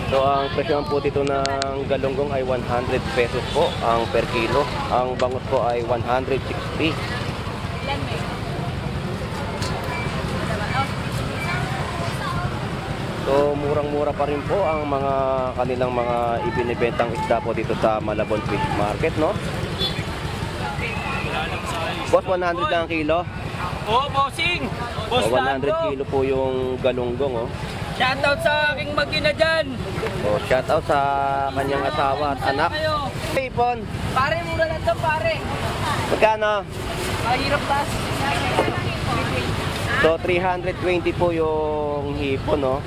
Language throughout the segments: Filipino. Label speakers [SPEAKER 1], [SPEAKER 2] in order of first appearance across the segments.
[SPEAKER 1] So ang presyo po dito ng galunggong ay 100 pesos po ang per kilo. Ang bangus po ay 160. So murang-mura pa rin po ang mga kanilang mga ibinibentang isda po dito sa Malabon Fish Market, no? Boss, 100 lang ang kilo.
[SPEAKER 2] Oo, bossing! Boss
[SPEAKER 1] O, 100
[SPEAKER 2] Lando!
[SPEAKER 1] kilo po yung galunggong, oh.
[SPEAKER 2] Shoutout sa aking mag-ina dyan!
[SPEAKER 1] So shout out sa kanyang asawa at anak.
[SPEAKER 2] Kayo.
[SPEAKER 1] Hey, Pon,
[SPEAKER 2] Pare, mura lang to pare!
[SPEAKER 1] magkano?
[SPEAKER 2] Mahirap tas!
[SPEAKER 1] So 320 po yung hipon, no?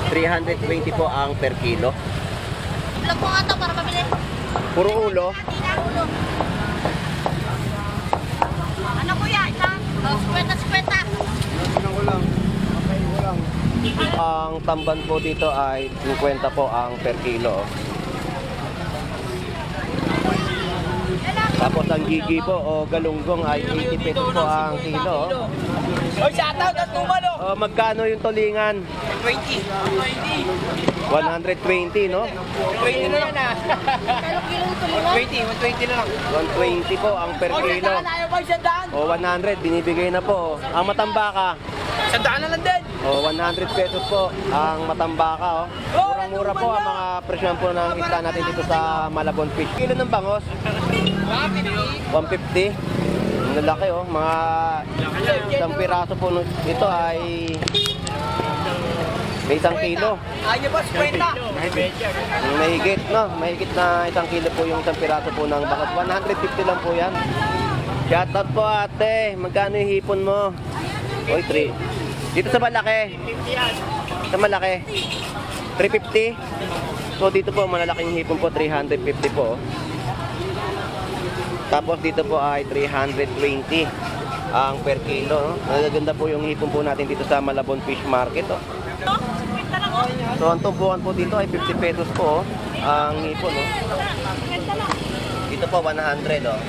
[SPEAKER 1] 320 po ang per kilo.
[SPEAKER 3] Vlog mo nga to para mabili.
[SPEAKER 1] Puro ulo.
[SPEAKER 3] Ano kuya? Ilan? 50-50.
[SPEAKER 1] Ang tamban po dito ay 50 po ang per kilo. Tapos ang gigi po o galunggong ay 80 pesos po ang kilo.
[SPEAKER 2] Oy, shoutout at tumalo!
[SPEAKER 1] O, magkano yung tulingan?
[SPEAKER 2] 20!
[SPEAKER 1] 120, no?
[SPEAKER 2] 20 na lang na!
[SPEAKER 3] Kalo kilo ito lima?
[SPEAKER 2] 120 na lang!
[SPEAKER 1] 120 po ang per kilo.
[SPEAKER 2] Ayaw ba yung sandaan?
[SPEAKER 1] O 100, binibigay na po. Ang matambaka.
[SPEAKER 2] Sandaan na lang din!
[SPEAKER 1] O 100 pesos po ang matambaka. O. Murang-mura po ang mga presyon po ng isda natin dito sa Malabon Fish. Kilo ng bangos? 150. Ang lalaki, oh. Mga isang piraso po ito ay may 1 kilo.
[SPEAKER 2] Ayaw ba, 50?
[SPEAKER 1] Mahigit, no? Mahigit na 1 kilo po yung isang piraso po ng bangos. 150 lang po yan. Shoutout po ate. Magkano yung hipon mo? Oy, 3. Dito sa malaki. Sa malaki. 350. So dito po malalaking hipon po 350 po. Tapos dito po ay 320 ang per kilo, no? Nagaganda po yung hipon po natin dito sa Malabon Fish Market, oh. So ang tumpukan po dito ay 50 pesos po, oh, ang hipon, oh. Dito po 100, oh.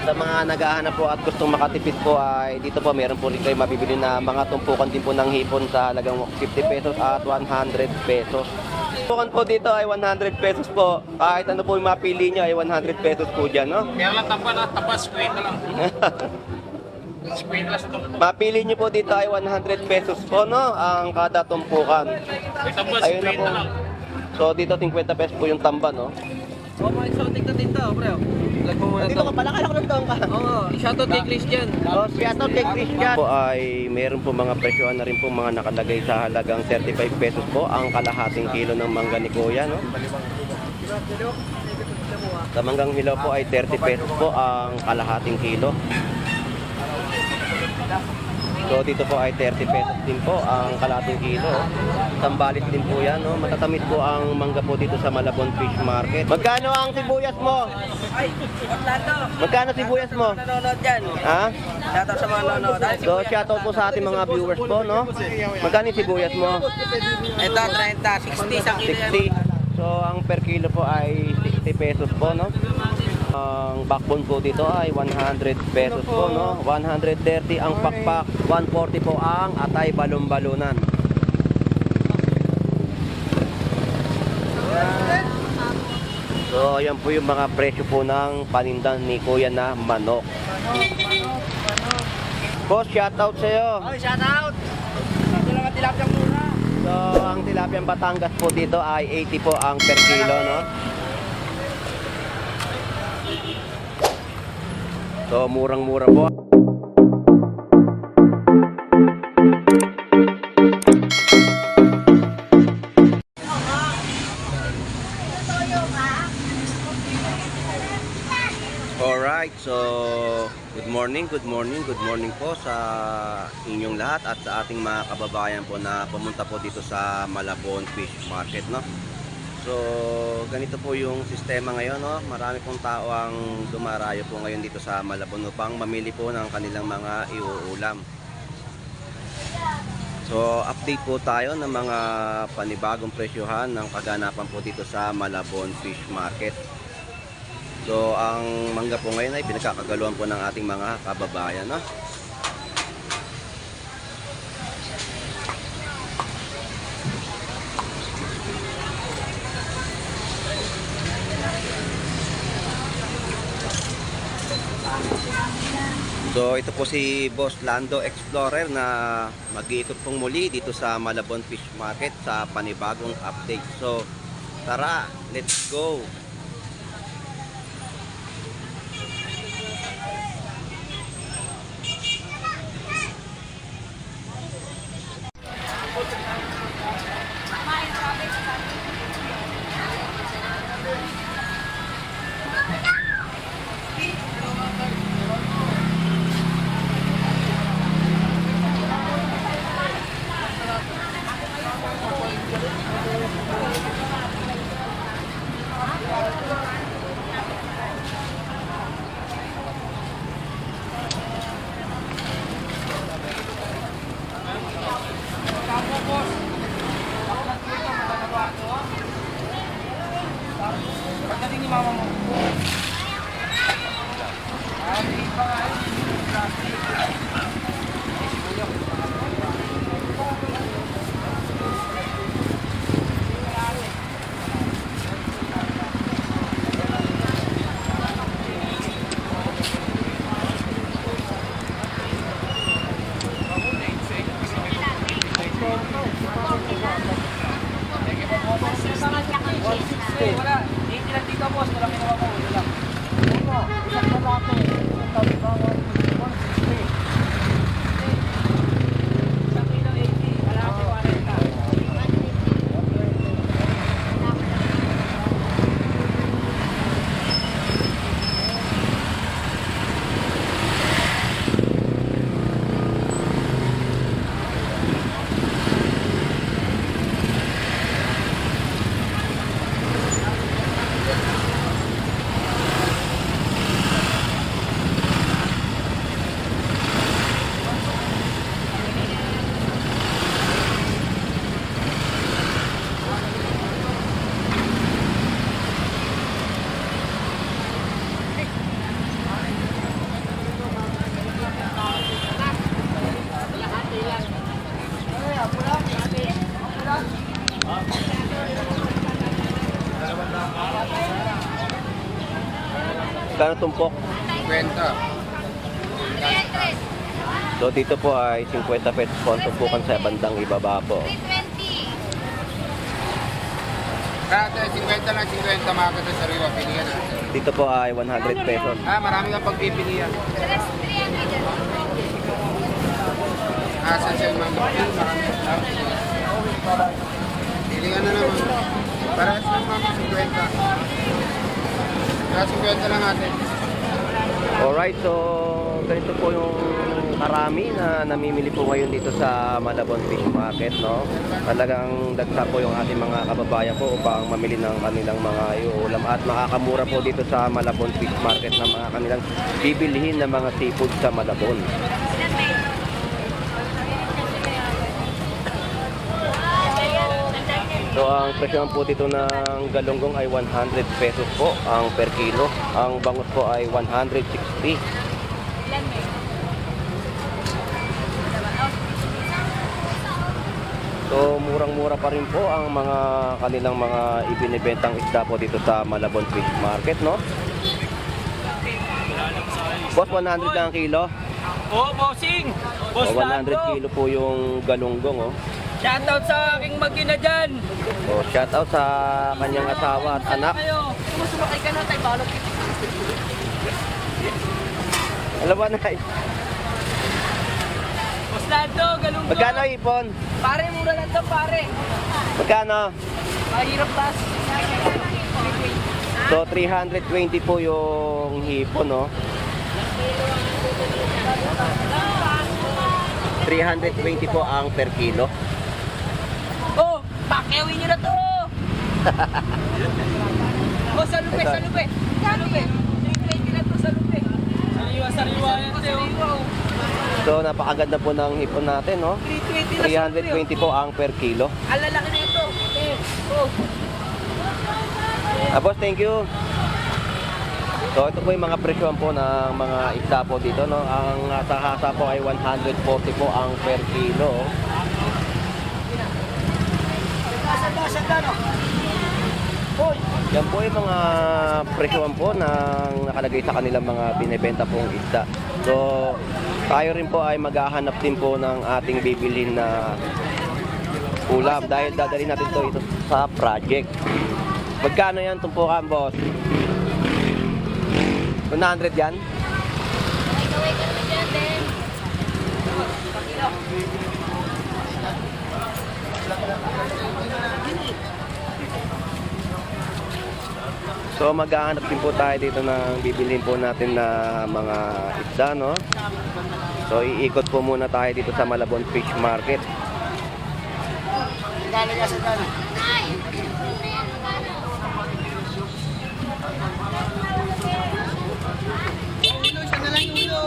[SPEAKER 1] Sa mga naghahanap po at gustong makatipid po ay dito po meron po rin kayo mabibili na mga tumpukan din po ng hipon sa halagang 50 pesos at 100 pesos. Tumpukan po dito ay 100 pesos po. Kahit ano po yung mapili nyo ay 100 pesos po dyan, no?
[SPEAKER 2] Kaya lang tapas, 20 lang. 20 lang sa tumpukan.
[SPEAKER 1] Mapili nyo po dito ay 100 pesos po, no? Ang kada tumpukan. Ayun na po. So dito 50 pesos po yung tamba, no?
[SPEAKER 2] Oo, mga exotic na tinta, pre. Vlog mo muna
[SPEAKER 1] Dito
[SPEAKER 2] to.
[SPEAKER 1] ka pala, kala ko nagtaon ka.
[SPEAKER 2] Oo, shoutout kay Christian.
[SPEAKER 1] Oh, shoutout kay Christian. Po ay meron po mga presyoan na rin po mga nakalagay sa halagang 35 pesos po ang kalahating kilo ng mangga ni Kuya, no? Sa manggang hilaw po ay 30 pesos po ang kalahating kilo. So dito po ay 30 pesos din po ang kalahating kilo. Tambalit din po yan, no? Matatamis po ang mangga po dito sa Malabon Fish Market. Magkano ang sibuyas mo?
[SPEAKER 2] Ay, Orlando.
[SPEAKER 1] Magkano sibuyas mo?
[SPEAKER 2] Nanonood dyan.
[SPEAKER 1] Ha?
[SPEAKER 2] Shoutout sa mga nanonood.
[SPEAKER 1] So shoutout po sa ating mga viewers po, no? Magkano yung sibuyas mo?
[SPEAKER 2] Ito, 30, 60 sa kilo yan.
[SPEAKER 1] 60. So ang per kilo po ay 60 pesos po, no? Ang backbone po dito ay 100 pesos po, no? 130 ang pakpak, 140 po ang atay balon-balunan. So ayan po yung mga presyo po ng panindan ni Kuya na manok. Boss, shoutout sa'yo.
[SPEAKER 2] Oh, shoutout! Ito lang ang tilapiyang mura.
[SPEAKER 1] So ang tilapiyang Batangas po dito ay 80 po ang per kilo, no? So murang-mura po. Alright, so good morning po sa inyong lahat at sa ating mga kababayan po na pumunta po dito sa Malabon Fish Market, no? So ganito po yung sistema ngayon, no? Marami pong tao ang dumarayo po ngayon dito sa Malabon upang mamili po ng kanilang mga iuulam. So update po tayo ng mga panibagong presyohan ng kaganapan po dito sa Malabon Fish Market. So ang mangga po ngayon ay pinagkakagaluhan po ng ating mga kababayan, no? So ito po si Boss Lando Explorer na mag-iikot pong muli dito sa Malabon Fish Market sa panibagong update. So tara, let's go!
[SPEAKER 2] Pagdating ni mama mo. Wala, hindi lang dito boss, wala kinuha mo, wala lang. Isang balato, isang tabi ba, 160. Isang kilo 80, kalahati 40.
[SPEAKER 1] Kano tumpok?
[SPEAKER 2] 50.
[SPEAKER 1] So dito po ay 50 pesos po ang tumpukan sa bandang ibaba po.
[SPEAKER 3] 320.
[SPEAKER 2] Kaya 50 lang, 50 makakita sa riwa, pilihan natin.
[SPEAKER 1] Dito po ay 100 pesos.
[SPEAKER 2] Marami kang pagpipilihan.
[SPEAKER 3] 300.
[SPEAKER 2] Asan siya yung mama? Pilihan na naman. Parehas ng mama, 50. Kaya 50 lang natin.
[SPEAKER 1] Alright, so ganito po yung karami na namimili po ngayon dito sa Malabon Fish Market, no? Talagang dagsa po yung ating mga kababayan po upang mamili ng kanilang mga iuulam at makakamura po dito sa Malabon Fish Market ng mga kanilang bibilihin na mga seafood sa Malabon. So ang presyo po dito ng galunggong ay 100 pesos po ang per kilo. Ang bangus po ay 160. So murang-mura pa rin po ang mga kanilang mga ibinibentang isda po dito sa Malabon Fish Market, no? Boss, 100 lang ang kilo.
[SPEAKER 2] Oh, bossing!
[SPEAKER 1] O 100 kilo po yung galunggong, oh.
[SPEAKER 2] Shoutout sa aking mag-ina dyan!
[SPEAKER 1] So shout out sa kanyang asawa at anak.
[SPEAKER 2] Sumakay ka na tayo, balot.
[SPEAKER 1] Alam mo na,
[SPEAKER 2] Boss Lando, galunggo.
[SPEAKER 1] magkano ipon?
[SPEAKER 2] Pare, mura lang to, pare.
[SPEAKER 1] Magkano?
[SPEAKER 2] Mahirap tas.
[SPEAKER 1] So 320 po yung hipon, no? 320 po ang per kilo.
[SPEAKER 2] Oh, pakiawin nyo na to. Oh, salupe, salupe. Salupe. 320 na to, salupe. Sariwa yan, Teo.
[SPEAKER 1] So napakaganda po ng hipon natin, no? 320 po ang per kilo.
[SPEAKER 2] Ang lalaki na ito. Oh.
[SPEAKER 1] Boss, thank you. So ito po yung mga presyon po ng mga isda po dito, no? Ang hasa po ay 140 po ang per kilo.
[SPEAKER 2] Sanda, no? Hoy,
[SPEAKER 1] Yan po yung mga presyohan po na nakalagay sa kanilang mga binibenta pong isda. So, tayo rin po ay maghahanap din po ng ating bibilhin na ulam dahil dadalhin natin ito sa project. Magkano yan tumpukan, boss? 100 yan?
[SPEAKER 3] Gawin ka naman dyan din.
[SPEAKER 1] So maghahanap din po tayo dito ng bibilhin po natin na mga isda, no? So iikot po muna tayo dito sa Malabon Fish Market.
[SPEAKER 2] Galing ka sa galing.
[SPEAKER 3] Ay!
[SPEAKER 2] Ulo, isa na lang yung ulo.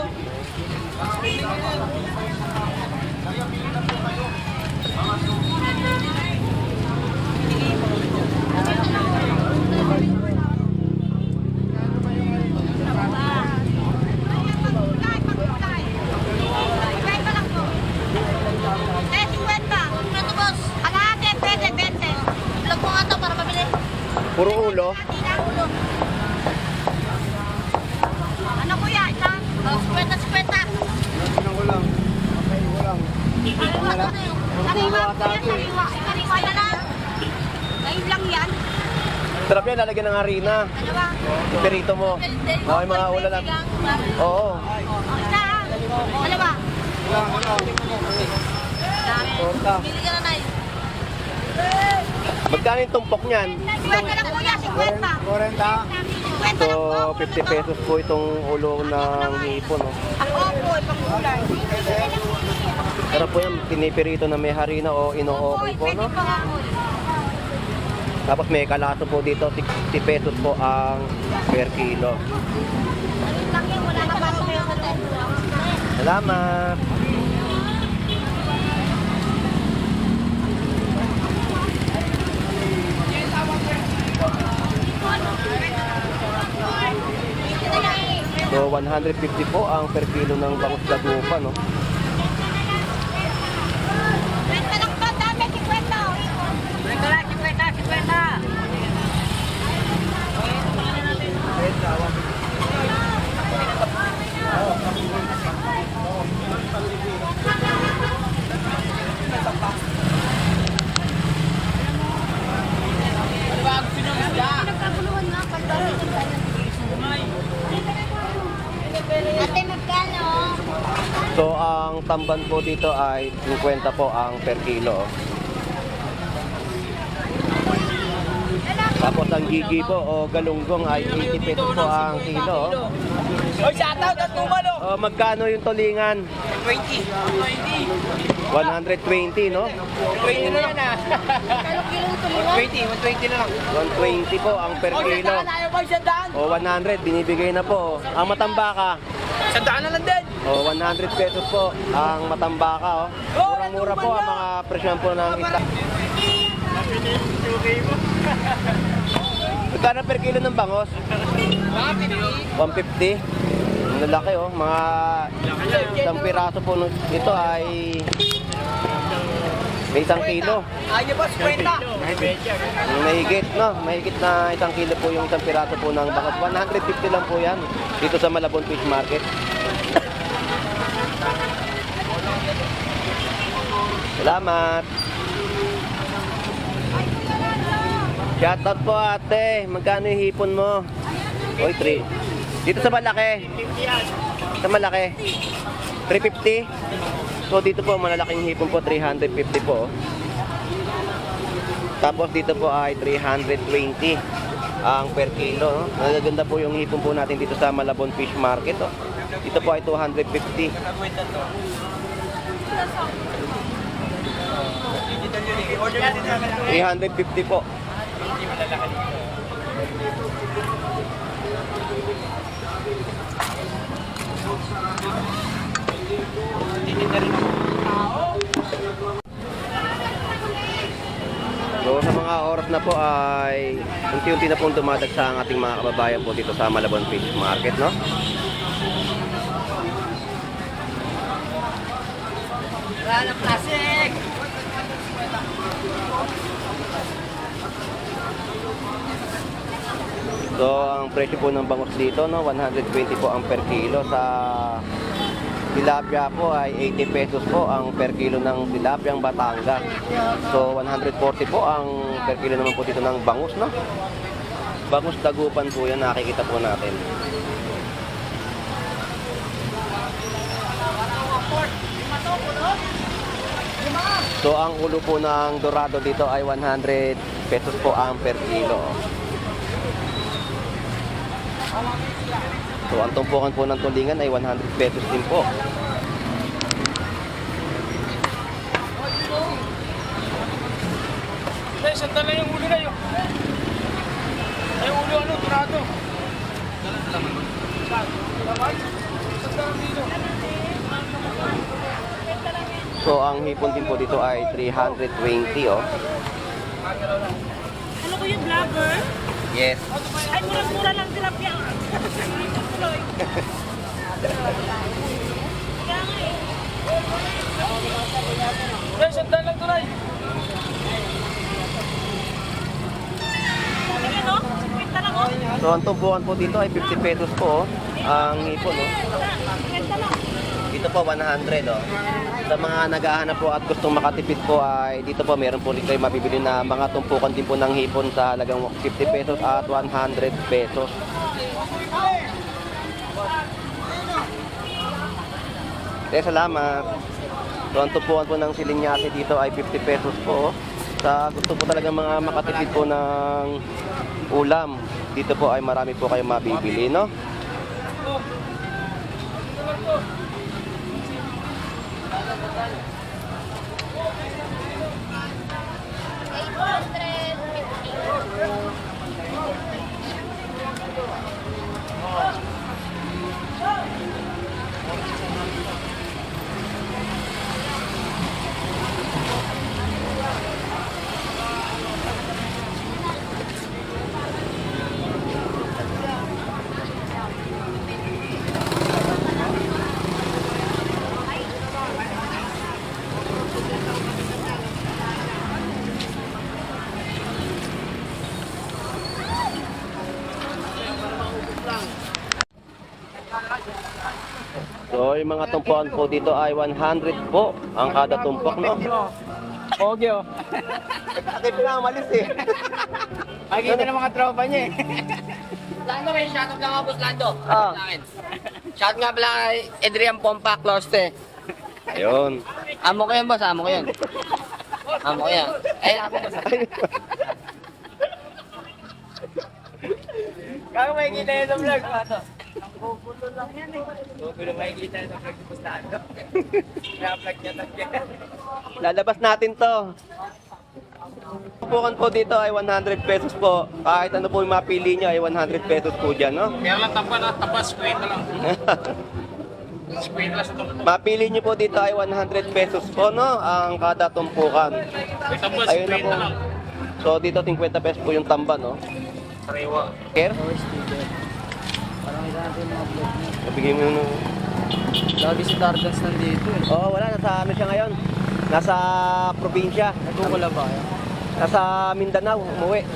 [SPEAKER 1] Puro ulo.
[SPEAKER 3] Ano kuya? Isa? Oh, 50-50.
[SPEAKER 2] Ano ko lang. Okay ko lang.
[SPEAKER 3] Kariwa kuya, kariwa. Kariwa na lang. Ngayon lang yan.
[SPEAKER 1] Sarap yan, lalagyan ng harina.
[SPEAKER 3] Ano ba?
[SPEAKER 1] Perito mo. Okay, mga ulo lang. Oo.
[SPEAKER 3] Isa. Ano ba?
[SPEAKER 2] Wala.
[SPEAKER 3] Dami.
[SPEAKER 2] Torta.
[SPEAKER 3] Bili ka na na eh.
[SPEAKER 1] Magkano yung tumpok niyan?
[SPEAKER 3] 50 lang kuya, 50.
[SPEAKER 2] 40.
[SPEAKER 3] 50
[SPEAKER 1] So,
[SPEAKER 3] lang po.
[SPEAKER 1] 50 pesos po itong ulo ng hipon, no?
[SPEAKER 3] Ako po, ipang-gulay.
[SPEAKER 1] Sarap po yan, pinipirito na may harina o ino-okay po, no?
[SPEAKER 3] Pwede pa nga po.
[SPEAKER 1] Tapos may kalaso po dito, 60 pesos po ang per kilo.
[SPEAKER 3] Ayun lang yan, wala na pa ako kayo sa loob.
[SPEAKER 1] Salamat! So, 150 po ang per kilo ng bangus dagupa, no?
[SPEAKER 3] Kwenta lang po, dami, 50. Kwenta lang, 50. Nagkaguluhan nga, Ate, magkano?
[SPEAKER 1] So, ang tamban po dito ay 50 po ang per kilo. Tapos ang gigi po o galunggong ay 80 pesos po ang kilo.
[SPEAKER 2] Oy, shoutout at kumalo.
[SPEAKER 1] O, magkano yung tulingan?
[SPEAKER 2] 20.
[SPEAKER 1] 120, no?
[SPEAKER 2] 20 na lang na. 120 na lang.
[SPEAKER 1] 120 po ang per kilo.
[SPEAKER 2] Ayaw ba isang daan?
[SPEAKER 1] O, 100, binibigay na po. Ang matambaka,
[SPEAKER 2] Isang daan na lang din.
[SPEAKER 1] o, 100 pesos po ang matambaka, oh. Murang-mura po ang mga presyon po ng isda. Magkano per kilo ng bangos? 150. Ang lalaki, oh. Mga isang piraso po nito ay may isang kilo.
[SPEAKER 2] Ayaw ba, 50.
[SPEAKER 1] Mahigit, no? Mahigit na isang kilo po yung isang piraso po ng bangos. 150 lang po yan dito sa Malabon Fish Market. Salamat. Shoutout po ate. Magkano yung hipon mo? Oy, 3. Dito sa malaki. Sa malaki. 350. So dito po malalaking hipon po 350 po. Tapos dito po ay 320 ang per kilo, no? Nagaganda po yung hipon po natin dito sa Malabon Fish Market, oh. Dito po ay 250. 350 po. So sa mga oras na po ay unti-unti na pong dumadagsa ang ating mga kababayan po dito sa Malabon Fish Market, no?
[SPEAKER 2] Wala ng plastic.
[SPEAKER 1] So, ang presyo po ng bangus dito, no, 120 po ang per kilo. Sa tilapia po ay 80 pesos po ang per kilo ng tilapia ang Batangas. So, 140 po ang per kilo naman po dito ng bangus, no? Bangus dagupan po yan, nakikita po natin. So, ang ulo po ng dorado dito ay 100 pesos po ang per kilo. So, ang tumpukan po ng tulingan ay 100 pesos din po.
[SPEAKER 2] Ay, sandal na yung ulo na yun. Ay, yung ulo ano, turado.
[SPEAKER 1] So, ang hipon din po dito ay 320, oh.
[SPEAKER 3] Ano ko yung vlogger?
[SPEAKER 1] Yes.
[SPEAKER 3] Ay, murang-mura lang tilapia. Tuloy. Kaya nga eh.
[SPEAKER 2] Ay, sandal lang tuloy.
[SPEAKER 3] Sige no? 50 lang oh.
[SPEAKER 1] So, ang tumpukan po dito ay 50 pesos po, oh. Ang hipon, oh.
[SPEAKER 3] 50 lang.
[SPEAKER 1] Dito po 100, oh. Sa mga naghahanap po at gustong makatipid po ay dito po meron po rin kayo mabibili na mga tumpukan din po ng hipon sa halagang 50 pesos at 100 pesos. Salamat. So, ang tumpukan po ng silinyate dito ay 50 pesos po. Sa gusto po talaga mga makatipid po ng ulam, dito po ay marami po kayo mabibili, no? So, yung mga tumpuan po dito ay 100 po ang kada tumpok, no?
[SPEAKER 2] Okay, oh.
[SPEAKER 1] Bakit na umalis eh?
[SPEAKER 2] Makikita ng mga tropa niya eh.
[SPEAKER 4] Lando, may shoutout lang ako, boss Lando.
[SPEAKER 1] Ah.
[SPEAKER 4] Sa akin. Shout nga pala kay Adrian Pompa Closte.
[SPEAKER 1] Ayun.
[SPEAKER 4] Amo ko yan, boss. Amo ko yan. Amo ko yan. Ay, amo ko.
[SPEAKER 2] Kaya makikita yun sa vlog. Gugulo lang yan eh. Gugulo makikita yun sa vlog ni boss Lando. Kaya vlog niya talaga.
[SPEAKER 1] Lalabas natin to. Tumpukan po dito ay 100 pesos po. Kahit ano po yung mapili nyo ay 100 pesos po dyan, no?
[SPEAKER 2] Kaya lang tapas, squid na lang. Squid lang sa tumpukan.
[SPEAKER 1] Mapili nyo po dito ay 100 pesos po, no? Ang kada tumpukan.
[SPEAKER 2] Tapas,
[SPEAKER 1] Ayun na
[SPEAKER 2] squid
[SPEAKER 1] po.
[SPEAKER 2] na lang.
[SPEAKER 1] So dito 50 pesos po yung tamba, no?
[SPEAKER 2] Sariwa.
[SPEAKER 1] Care?
[SPEAKER 2] Parang isa natin mga vlog niya.
[SPEAKER 1] Nabigay mo no?
[SPEAKER 2] Lagi si Tardans nandito eh.
[SPEAKER 1] Oo, wala. Nasa ano siya ngayon? Nasa probinsya.
[SPEAKER 2] Nagkukula ba yan?
[SPEAKER 1] Nasa Mindanao, umuwi.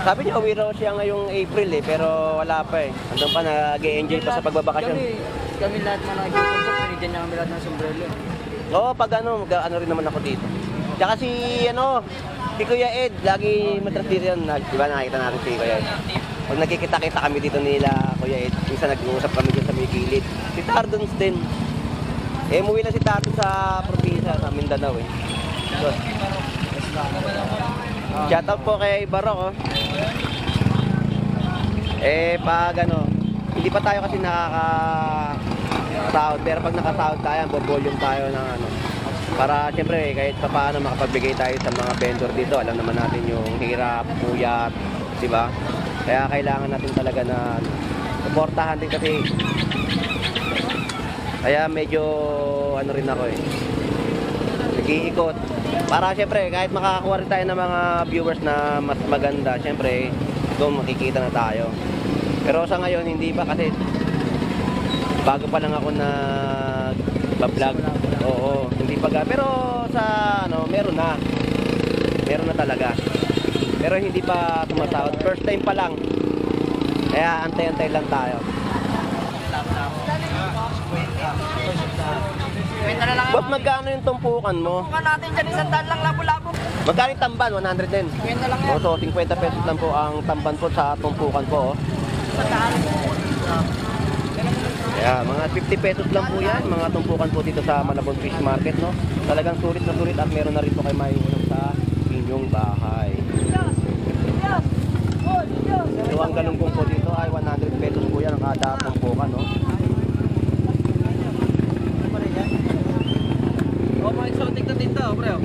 [SPEAKER 1] Sabi niya, uwi raw siya ngayong April eh, pero wala pa eh. Andun pa, nag-enjoy pa sa pagbabakasyon.
[SPEAKER 2] Kami lahat mga nagkukumpok, pinigyan niya kami lahat ng sombrero.
[SPEAKER 1] Oo, pag ano, ano rin naman ako dito. Tsaka si Kuya Ed, lagi matras dito yun. Di ba nakita natin si Kuya Ed? Pag nagkikita-kita kami dito nila, Kuya Ed, minsan nag-uusap kami dyan sa may gilid. Si Tardons din. Eh, umuwi na si Tardons sa probinsya, sa Mindanao eh. So, shoutout po kay Barok, oh. Eh, pag ano, hindi pa tayo kasi nakaka-sahod, pero pag nakasahod tayo, bo-volume tayo ng ano. Para siyempre, kahit pa paano makapagbigay tayo sa mga vendor dito, alam naman natin yung hirap, puyat, di ba? Kaya kailangan natin talaga na suportahan din kasi. Kaya medyo ano rin ako eh. Nag-iikot. Para siyempre, kahit makakakuha rin tayo ng mga viewers na mas maganda, siyempre, doon makikita na tayo. Pero sa ngayon, hindi pa kasi bago pa lang ako na vlog. Oo, hindi pa pero sa ano, meron na. Meron na talaga. Pero hindi pa tumatawad. First time pa lang. Kaya antay-antay lang tayo.
[SPEAKER 2] Kwenta na lang
[SPEAKER 1] Boss, magkano yung tumpukan mo?
[SPEAKER 2] Bukan natin dyan, 100 lang labo-labo.
[SPEAKER 1] Magkano yung tamban? 100 din.
[SPEAKER 2] Kwenta lang
[SPEAKER 1] Oh, so 50 pesos lang po ang tamban po sa tumpukan po. Oh. Kaya mga 50 pesos lang po yan, mga tumpukan po dito sa Malabon Fish Market, no? Talagang sulit na sulit at meron na rin po kayo maiulam sa inyong bahay. So ang galunggong po dito ay 100 pesos po yan ang kada tumpukan, no?
[SPEAKER 2] Oh, mga exotic na tinta, bro.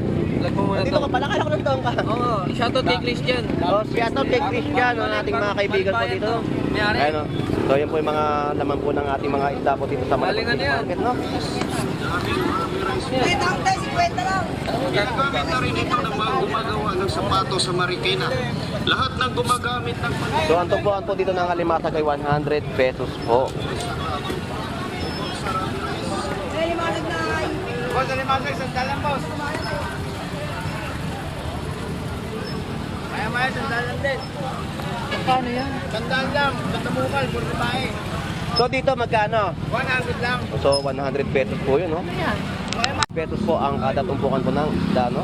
[SPEAKER 2] Lag mo muna
[SPEAKER 1] Dito ka pala, kala ko nagtaon ka.
[SPEAKER 2] Oo, shoutout kay Christian.
[SPEAKER 1] Oh, shoutout kay Christian, no, ating mga kaibigan po dito.
[SPEAKER 2] Mayari.
[SPEAKER 1] Ayun, no? So yan po yung mga laman po ng ating mga isda po dito sa Malabon
[SPEAKER 2] Galingan
[SPEAKER 1] Fish
[SPEAKER 2] yan.
[SPEAKER 1] Market, no?
[SPEAKER 5] Ginagamit na rin ito ng mga gumagawa ng sapato sa Marikina. Lahat ng gumagamit ng
[SPEAKER 1] So ang tumpuan po dito ng alimasag ay 100 pesos po.
[SPEAKER 2] Boss, alimasag, sandalan, boss. Maya-maya, sandalan din. Paano yan? Sandalan lang, tatamukal, puro babae.
[SPEAKER 1] So dito magkano?
[SPEAKER 2] 100 lang.
[SPEAKER 1] So 100 pesos po yun, no? Pesos po ang kada tumpukan po ng isda, no?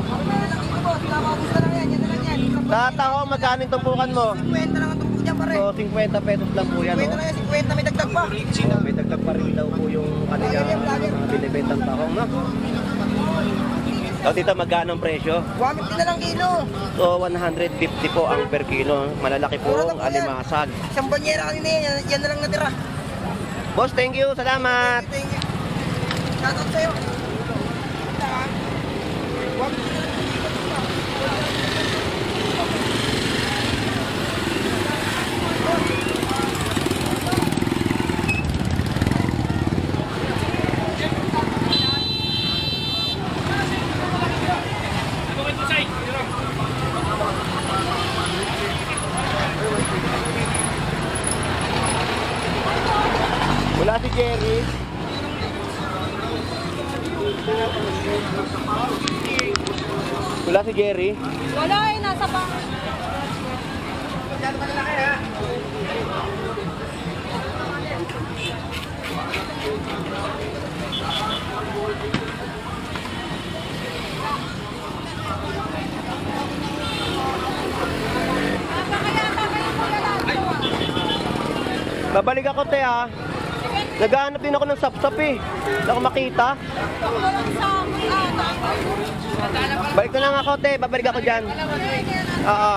[SPEAKER 1] Sa taho, magkano yung tumpukan mo?
[SPEAKER 2] 50 lang ang tumpok dyan, pare.
[SPEAKER 1] So 50 pesos lang po yan, no?
[SPEAKER 2] 50 na yan, 50 may dagdag pa.
[SPEAKER 1] So, may dagdag pa rin daw po yung kanilang mga binibentang tahong, no? So dito magkano ang presyo?
[SPEAKER 2] 150 na lang kilo.
[SPEAKER 1] So 150 po ang per kilo. Malalaki po ang alimasag.
[SPEAKER 2] Isang banyera kanina yan, yan na lang natira.
[SPEAKER 1] Boss, thank you. Salamat.
[SPEAKER 2] Thank you. Shoutout sa'yo.
[SPEAKER 1] Wala si Jerry. Wala si Jerry.
[SPEAKER 3] Wala eh, nasa pa.
[SPEAKER 1] Babalik ako, te, ha. Naghahanap din ako ng sapsap, eh. Hindi ako makita. Balik na lang ako, te. Babalik ako dyan. Oo.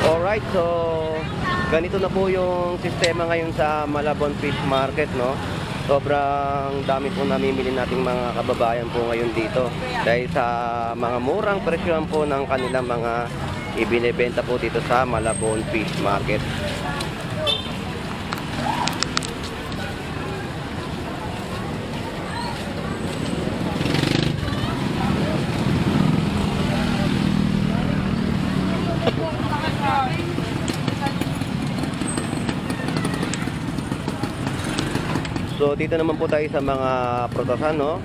[SPEAKER 1] Alright, so ganito na po yung sistema ngayon sa Malabon Fish Market, no? Sobrang dami po namimili nating mga kababayan po ngayon dito dahil sa mga murang presyon po ng kanilang mga ibinebenta po dito sa Malabon Fish Market. So dito naman po tayo sa mga prutasan, no?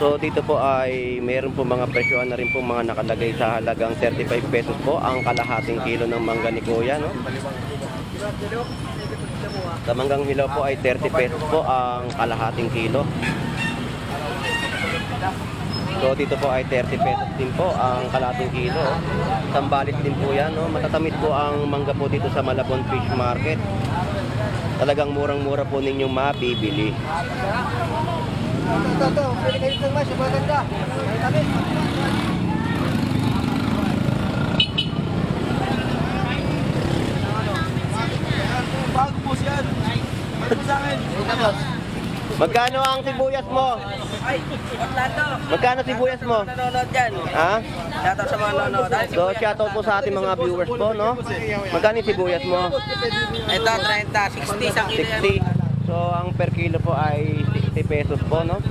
[SPEAKER 1] So dito po ay meron po mga presyohan na rin po mga nakalagay sa halagang 35 pesos po ang kalahating kilo ng mangga ni Kuya, no? Sa manggang hilaw po ay 30 pesos po ang kalahating kilo. So dito po ay 30 pesos din po ang kalahating kilo. Sambalit din po yan, no? Matatamis po ang mangga po dito sa Malabon Fish Market. Talagang murang-mura po ninyong mabibili.
[SPEAKER 2] Ito, pwede kayo ng mas, maganda. Bago po siya. Bago sa akin.
[SPEAKER 1] Magkano ang sibuyas mo?
[SPEAKER 2] Ay, Orlando.
[SPEAKER 1] Magkano sibuyas mo?
[SPEAKER 2] Nanonood dyan.
[SPEAKER 1] Ha?
[SPEAKER 2] Shoutout sa mga nanonood.
[SPEAKER 1] So shoutout po sa ating mga viewers po, no? Magkano yung sibuyas mo?
[SPEAKER 2] Ito, 30, 60 sa kilo yan.
[SPEAKER 1] 60. So ang per kilo po ay 60 pesos po, no?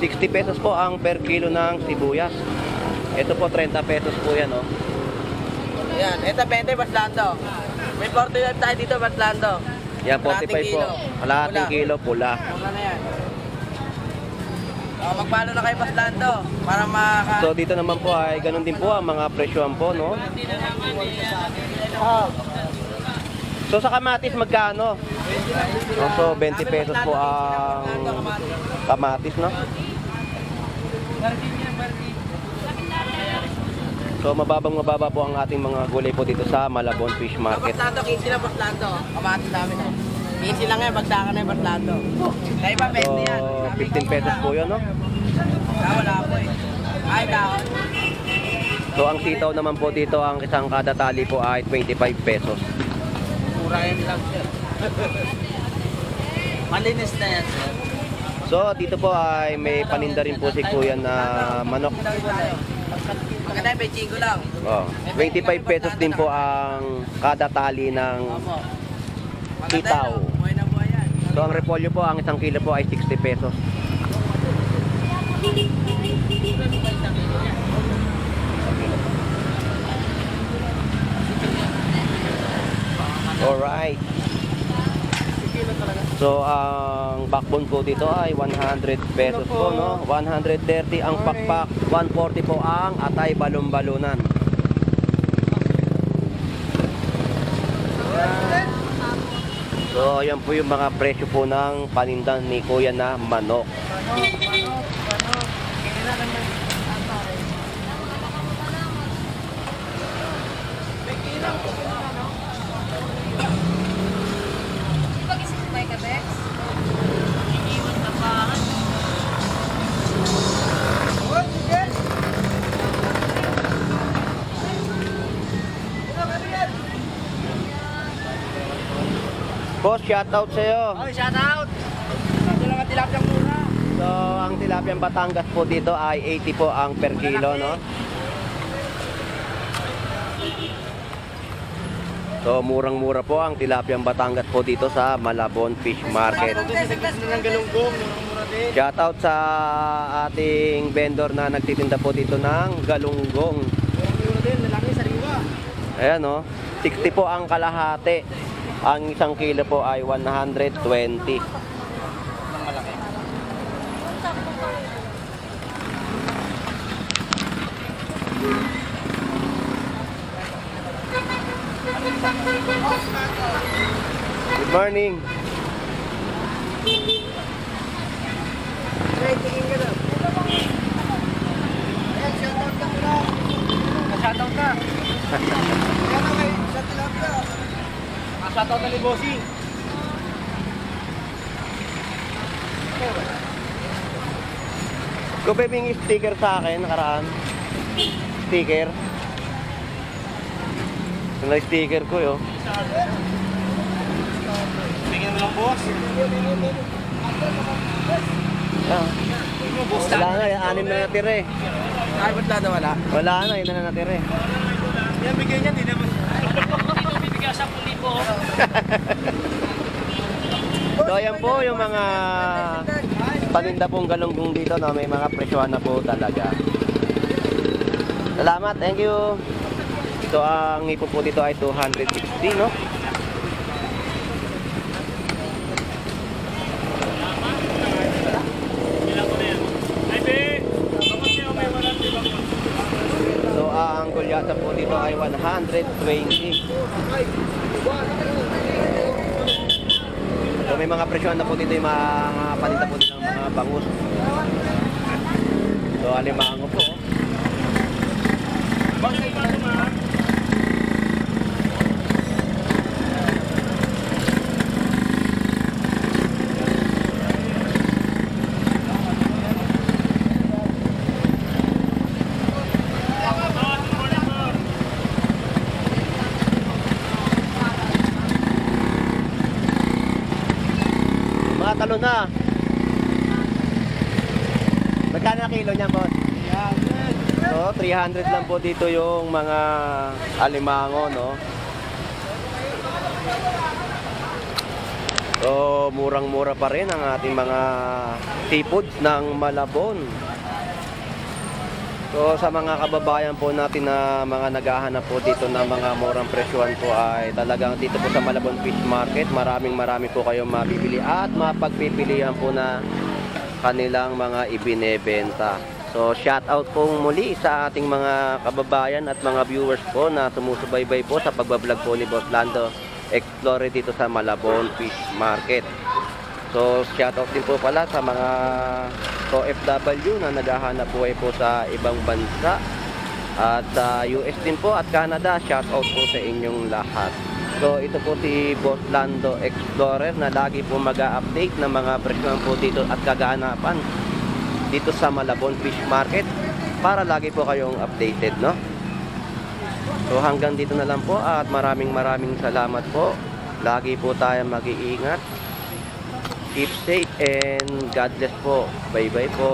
[SPEAKER 1] 60 pesos po ang per kilo ng sibuyas. Ito po 30 pesos po yan, no?
[SPEAKER 2] Yan, ito 20, Baslando. May 45 tayo dito, Baslando.
[SPEAKER 1] Yan, 45 po. Kalahating kilo, pula.
[SPEAKER 2] Mura na yan. Magpalo na kayo Paslando para maka...
[SPEAKER 1] So dito naman po ay ganun din po ang mga presyohan po, no? So sa kamatis magkano? So 20 pesos po ang kamatis, no? So mababa po ang ating mga gulay po dito sa Malabon Fish Market.
[SPEAKER 2] Paslando, 15 na Paslando. Kamatis namin na. 15 lang yan, bagsakan na yung Paslando. Kaya iba, 20
[SPEAKER 1] So
[SPEAKER 2] yan.
[SPEAKER 1] 15 pesos po yun, no?
[SPEAKER 2] Wala po eh. Ay, dahon.
[SPEAKER 1] So ang sitaw naman po dito, ang isang kada tali po ay 25 pesos.
[SPEAKER 2] Mura yan lang, sir. Malinis na yan, sir.
[SPEAKER 1] So dito po ay may paninda rin po si Kuya na manok.
[SPEAKER 2] Maganda yung bechingo lang.
[SPEAKER 1] Oh, 25 pesos din po ang kada tali ng
[SPEAKER 2] Opo.
[SPEAKER 1] sitaw.
[SPEAKER 2] Buhay na buhay yan.
[SPEAKER 1] So ang repolyo po, ang isang kilo po ay 60 pesos. Alright. So ang backbone po dito ay 100 pesos po, no? 130 ang pakpak, 140 po ang atay balon-balunan. So ayan po yung mga presyo po ng paninda ni Kuya na manok. Boss, shoutout sa'yo.
[SPEAKER 2] Okay, shout out! Ito lang ang tilapiyang mura.
[SPEAKER 1] So, ang tilapiyang Batangas po dito ay 80 po ang per kilo, no? So, murang-mura po ang tilapiyang Batangas po dito sa Malabon Fish Market. Shoutout sa ating vendor na nagtitinda po dito ng galunggong. Ayan, no? 60 po ang kalahati. Ang isang kilo po ay 120. Good morning.
[SPEAKER 2] Shoutout ka. Shoutout na ni Bossing.
[SPEAKER 1] Kung pwedeng sticker sa akin, nakaraan. Sticker. Yung sticker ko yun.
[SPEAKER 2] Bigyan mo lang, boss.
[SPEAKER 1] Ah. Wala na, yung 6 na natira eh.
[SPEAKER 2] Ay, ba't lada wala?
[SPEAKER 1] Wala na, yun na natira eh.
[SPEAKER 2] Yan, bigyan niya, di naman.
[SPEAKER 1] So ayan po yung mga paninda pong galunggong dito, no? May mga presyohan na po talaga. Salamat, thank you. So ang ipo po dito ay 260, no? So ang gulyata po dito ay 120. So may mga presyohan na po dito yung mga paninda po dito ng mga bangus. So alimango po. Mga talon na. Magkano na kilo niyan, boss? So, 300 lang po dito yung mga alimango, no? So, murang-mura pa rin ang ating mga seafoods ng Malabon. So, sa mga kababayan po natin na mga naghahanap po dito ng mga murang presyohan po ay talagang dito po sa Malabon Fish Market, marami po kayong mabibili at mapagpipilian po na kanilang mga ibinebenta. So shout out po muli sa ating mga kababayan at mga viewers po na sumusubaybay po sa pagbablog po ni Boss Lando Explorer dito sa Malabon Fish Market. So shout out din po pala sa mga OFW na naghahanap buhay po sa ibang bansa at sa US din po at Canada. Shout out po sa inyong lahat. So ito po si Boss Lando Explorer na lagi po mag-update ng mga presyon po dito at kaganapan dito sa Malabon Fish Market para lagi po kayong updated, no? So hanggang dito na lang po at maraming salamat po. Lagi po tayo mag-iingat. Keep safe and God bless po. Bye-bye po.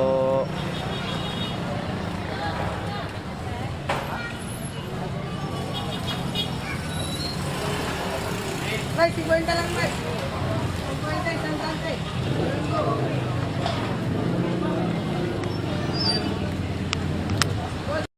[SPEAKER 2] Mike, 50 lang, Mike.